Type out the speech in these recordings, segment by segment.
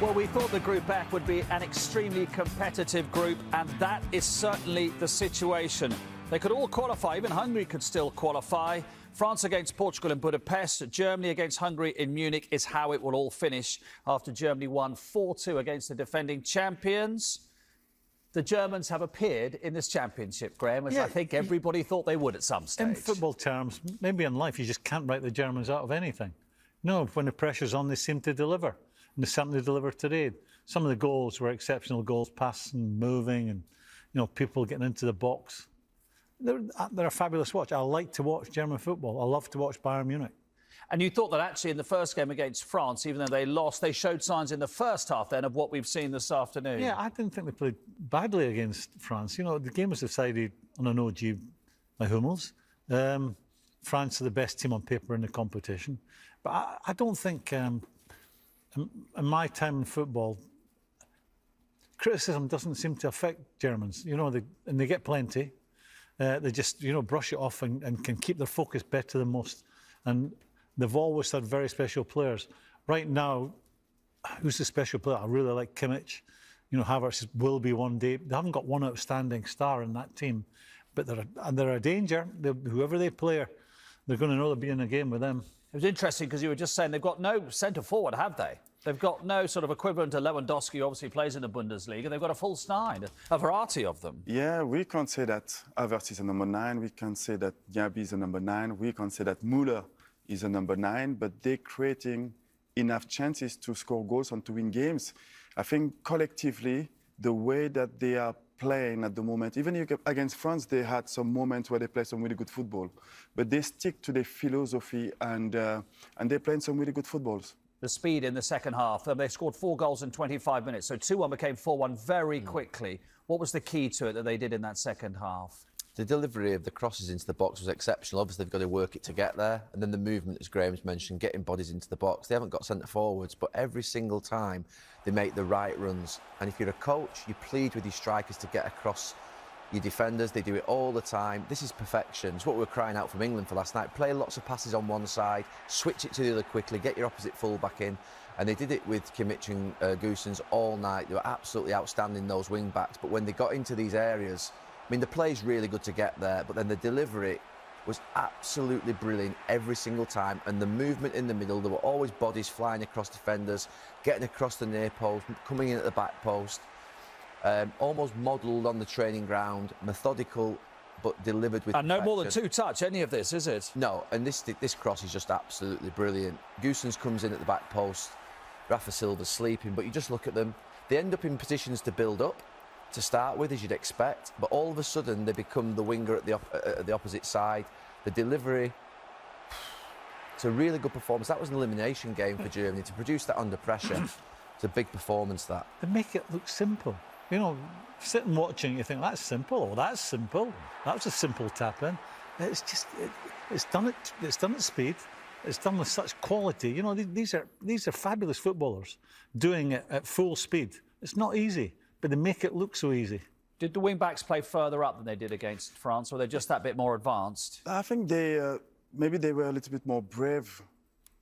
Well, we thought the Group F would be an extremely competitive group, and that is certainly the situation. They could all qualify. Even Hungary could still qualify. France against Portugal in Budapest, Germany against Hungary in Munich is how it will all finish after Germany won 4-2 against the defending champions. The Germans have appeared in this championship, Graham, as I think everybody thought they would at some stage. In football terms, maybe in life, you just can't write the Germans out of anything. No, when the pressure's on, they seem to deliver. And they certainly delivered today. Some of the goals were exceptional goals, passing, moving, and people getting into the box. They're a fabulous watch. I like to watch German football. I love to watch Bayern Munich. And you thought that actually in the first game against France, even though they lost, they showed signs in the first half then of what we've seen this afternoon. Yeah, I didn't think they played badly against France. The game was decided on an OG by Hummels. France are the best team on paper in the competition. But I don't think... in my time in football, criticism doesn't seem to affect Germans. And they get plenty. They just, brush it off and can keep their focus better than most. And they've always had very special players. Right now, who's the special player? I really like Kimmich. Havertz will be one day. They haven't got one outstanding star in that team, but they're a danger. Whoever they play, they're going to know they'll be in a game with them. It was interesting because you were just saying they've got no centre-forward, have they? They've got no sort of equivalent to Lewandowski, who obviously plays in the Bundesliga. They've got a full nine, a variety of them. Yeah, we can say that Havertz is a number 9. We can say that Gnabry is a number 9. We can say that Müller is a number 9. But they're creating enough chances to score goals and to win games. I think collectively, the way that they are playing at the moment, even against France, they had some moments where they play some really good football. But they stick to their philosophy and they're playing some really good footballs. The speed in the second half. They scored 4 goals in 25 minutes. So 2-1 became 4-1 very quickly. What was the key to it that they did in that second half? The delivery of the crosses into the box was exceptional. Obviously, they've got to work it to get there. And then the movement, as Graham's mentioned, getting bodies into the box. They haven't got centre forwards, but every single time they make the right runs. And if you're a coach, you plead with your strikers to get across your defenders. They do it all the time. This is perfection. It's what we were crying out from England for last night. Play lots of passes on one side, switch it to the other quickly, get your opposite full-back in. And they did it with Kimmich and Gosens all night. They were absolutely outstanding, those wing-backs. But when they got into these areas, I mean, the play's really good to get there, but then the delivery was absolutely brilliant every single time. And the movement in the middle, there were always bodies flying across defenders, getting across the near post, coming in at the back post. Almost modelled on the training ground, methodical, but delivered with And no perfection. more than 2 touch, any of this, is it? No, and this cross is just absolutely brilliant. Gosens comes in at the back post, Rafa Silva's sleeping, but you just look at them. They end up in positions to build up, to start with, as you'd expect, but all of a sudden they become the winger at the opposite side. The delivery, it's a really good performance. That was an elimination game for Germany. To produce that under pressure, it's a big performance, that. They make it look simple. Sitting watching, you think, that's simple. Oh, that's simple. That was a simple tap-in. It's just, it's done at speed. It's done with such quality. These are fabulous footballers doing it at full speed. It's not easy, but they make it look so easy. Did the wing-backs play further up than they did against France, or were they just that bit more advanced? I think maybe they were a little bit more brave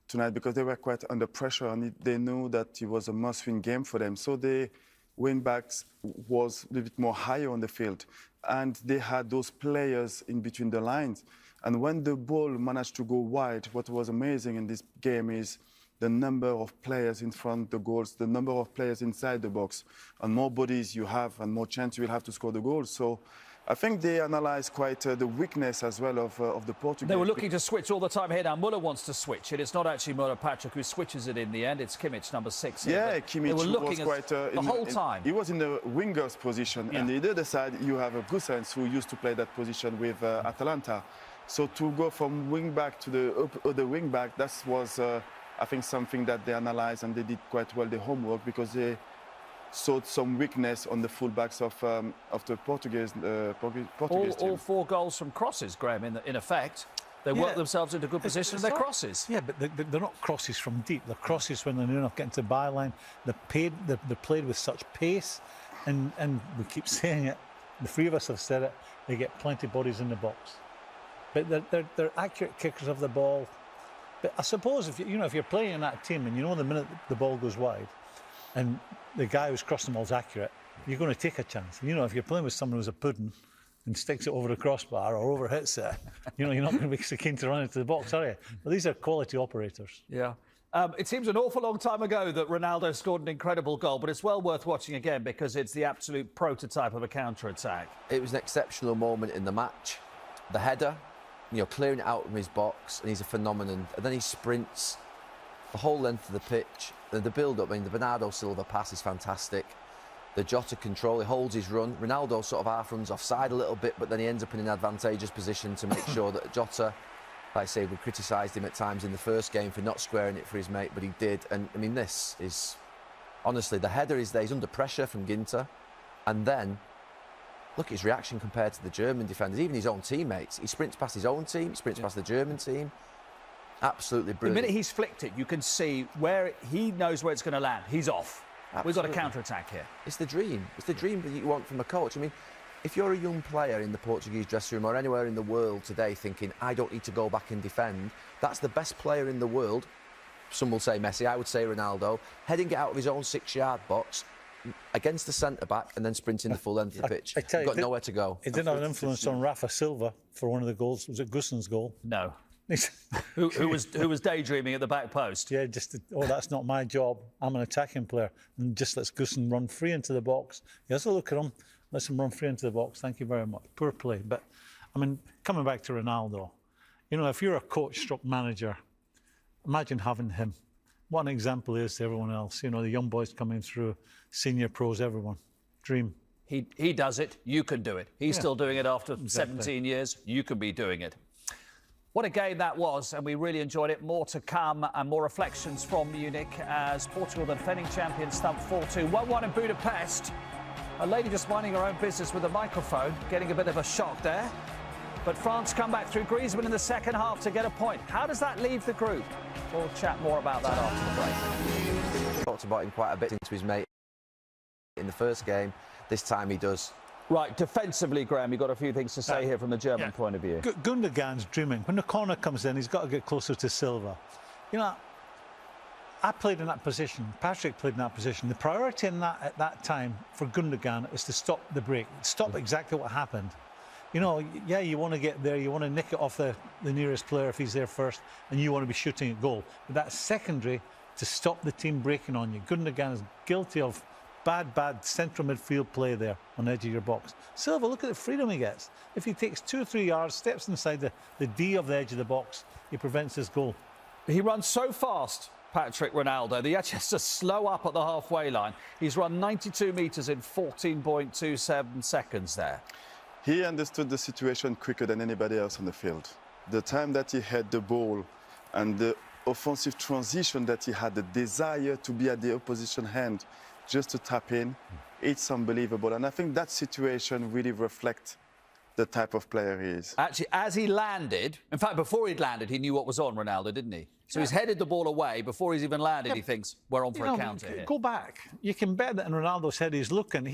tonight because they were quite under pressure and they knew that it was a must-win game for them. So the wing-backs was a little bit more higher on the field. And they had those players in between the lines. And when the ball managed to go wide, what was amazing in this game is the number of players in front of the goals, the number of players inside the box. And more bodies you have, and more chance you will have to score the goals. So I think they analysed quite the weakness as well of the Portuguese. They were looking to switch all the time here. Now, Müller wants to switch it. It's not actually Müller Patrick who switches it in the end. It's Kimmich, number 6. Yeah, Kimmich was quite... the whole time. He was in the winger's position. Yeah. And the other side, you have a Gosens who used to play that position with Atalanta. So to go from wing-back to the other wing-back, that was... I think something that they analysed and they did quite well the homework because they saw some weakness on the fullbacks of the Portuguese team. All 4 goals from crosses, Graham, in effect. They work themselves into good position with their crosses. Yeah, but they're not crosses from deep. They're crosses when they're near enough getting to the byline. They're played with such pace, and we keep saying it. The 3 of us have said it. They get plenty of bodies in the box. But they're accurate kickers of the ball. But I suppose if you're playing in that team and the minute the ball goes wide, and the guy who's crossing the ball is accurate, you're going to take a chance. You know, if you're playing with someone who's a pudding and sticks it over the crossbar or over hits it, you know, you're not going to be so keen to run into the box, are you? But these are quality operators. Yeah. It seems an awful long time ago that Ronaldo scored an incredible goal, but it's well worth watching again because it's the absolute prototype of a counter-attack. It was an exceptional moment in the match. The header, you know, clearing it out from his box, and he's a phenomenon. And then he sprints the whole length of the pitch. The build-up, I mean, the Bernardo Silva pass is fantastic. The Jota control, he holds his run. Ronaldo sort of half runs offside a little bit, but then he ends up in an advantageous position to make sure that Jota, like I say, we criticised him at times in the first game for not squaring it for his mate, but he did. And, I mean, this is... Honestly, the header is there. He's under pressure from Ginter. And then, look at his reaction compared to the German defenders, even his own teammates. He sprints past his own team, sprints past the German team. Absolutely brilliant. The minute he's flicked it, you can see where he knows where it's going to land. He's off. Absolutely. We've got a counter-attack here. It's the dream. It's the dream that you want from a coach. I mean, if you're a young player in the Portuguese dressing room or anywhere in the world today thinking, I don't need to go back and defend, that's the best player in the world. Some will say Messi, I would say Ronaldo, heading it out of his own 6-yard box against the centre-back and then sprinting the full length of the pitch. You've got nowhere to go. It didn't have an influence on Raphael Silva for one of the goals. Was it Gosens' goal? No. who was daydreaming at the back post? Yeah, that's not my job. I'm an attacking player. And just lets Gosens run free into the box. He has a look at him, lets him run free into the box. Thank you very much. Poor play. But, I mean, coming back to Ronaldo, you know, if you're a coach stroke manager, imagine having him. What an example he is to everyone else. You know, the young boys coming through, senior pros, everyone. Dream. He does it. You can do it. He's still doing it after 17 years. You can be doing it. What a game that was, and we really enjoyed it. More to come and more reflections from Munich as Portugal, the defending champions, stump 4-2. 1-1 in Budapest. A lady just minding her own business with a microphone, getting a bit of a shock there. But France come back through Griezmann in the second half to get a point. How does that leave the group? We'll chat more about that after the break. Talked about him quite a bit into his mate in the first game. This time he does. Right, defensively, Graham, you've got a few things to say here from the German point of view. Gundogan's dreaming. When the corner comes in, he's got to get closer to Silva. You know, I played in that position. Patrick played in that position. The priority at that time for Gundogan is to stop the break, stop exactly what happened. You know, yeah, you want to get there, you want to nick it off the nearest player if he's there first, and you want to be shooting at goal. But that's secondary to stop the team breaking on you. Gundogan is guilty of bad central midfield play there on the edge of your box. Silva, look at the freedom he gets. If he takes 2 or 3 yards, steps inside the D of the edge of the box, he prevents his goal. He runs so fast, Patrick Ronaldo, that he actually has to slow up at the halfway line. He's run 92 metres in 14.27 seconds there. He understood the situation quicker than anybody else on the field. The time that he had the ball and the offensive transition that he had, the desire to be at the opposition hand, just to tap in, it's unbelievable. And I think that situation really reflects the type of player he is. Actually, as he landed, in fact, before he'd landed, he knew what was on, Ronaldo, didn't he? So he's headed the ball away. Before he's even landed, he thinks, we're on for a counter here. Go back. You can bet that in Ronaldo's head he's looking.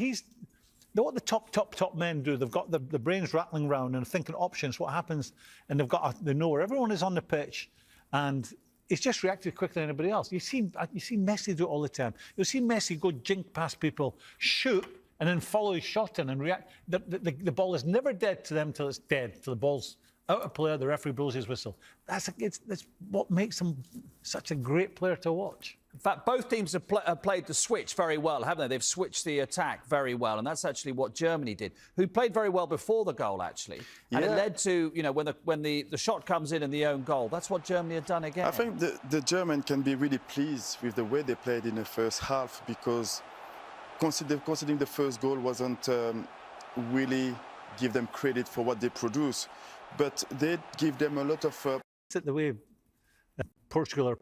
What the top men do, they've got the brains rattling around and thinking options, what happens, and they know where everyone is on the pitch, and he's just reacted quicker than anybody else. You see Messi do it all the time. You'll see Messi go jink past people, shoot, and then follow his shot in and react. The ball is never dead to them till it's dead, till the ball's out of play, the referee blows his whistle. That's what makes him such a great player to watch. In fact, both teams have played the switch very well, haven't they? They've switched the attack very well, and that's actually what Germany did, who played very well before the goal, actually. And it led to, you know, when the shot comes in and the own goal, that's what Germany had done again. I think the German can be really pleased with the way they played in the first half, because considering the first goal wasn't really give them credit for what they produce, but they give them a lot of... Is it the way Portugal are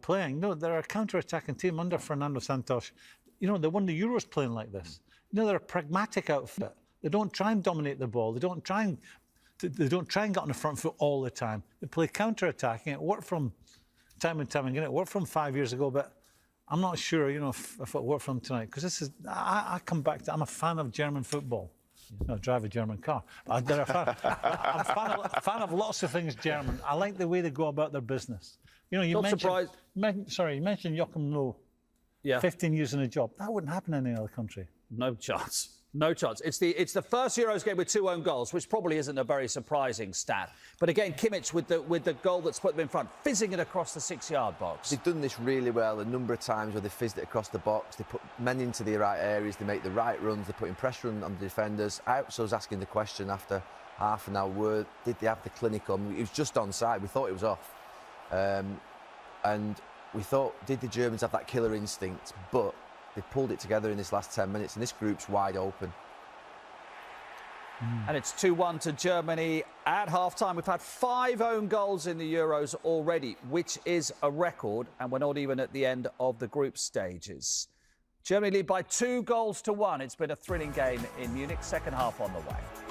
playing? No, they're a counter-attacking team under Fernando Santos. You know, they won the Euros playing like this. You know, they're a pragmatic outfit. They don't try and dominate the ball. They don't try and get on the front foot all the time. They play counter-attacking. It worked from time and time again. It worked from 5 years ago, but I'm not sure, you know, if it worked from tonight, because this is... I come back to... I'm a fan of German football. No, I drive a German car. I'm a fan of lots of things German. I like the way they go about their business. You know, you mentioned Joachim Löw. Yeah. 15 years in a job. That wouldn't happen in any other country. No chance. No chance. It's the first Euros game with 2 own goals, which probably isn't a very surprising stat. But again, Kimmich with the goal that's put them in front, fizzing it across the 6-yard box. They've done this really well a number of times where they fizzed it across the box. They put men into the right areas. They make the right runs. They're putting pressure on the defenders. I was asking the question after half an hour, did they have the clinical? It was just onside. We thought it was off. And we thought, did the Germans have that killer instinct? But they pulled it together in this last 10 minutes, and this group's wide open. And it's 2-1 to Germany at half-time. We've had 5 own goals in the Euros already, which is a record, and we're not even at the end of the group stages. Germany lead by 2 goals to 1. It's been a thrilling game in Munich. Second half on the way.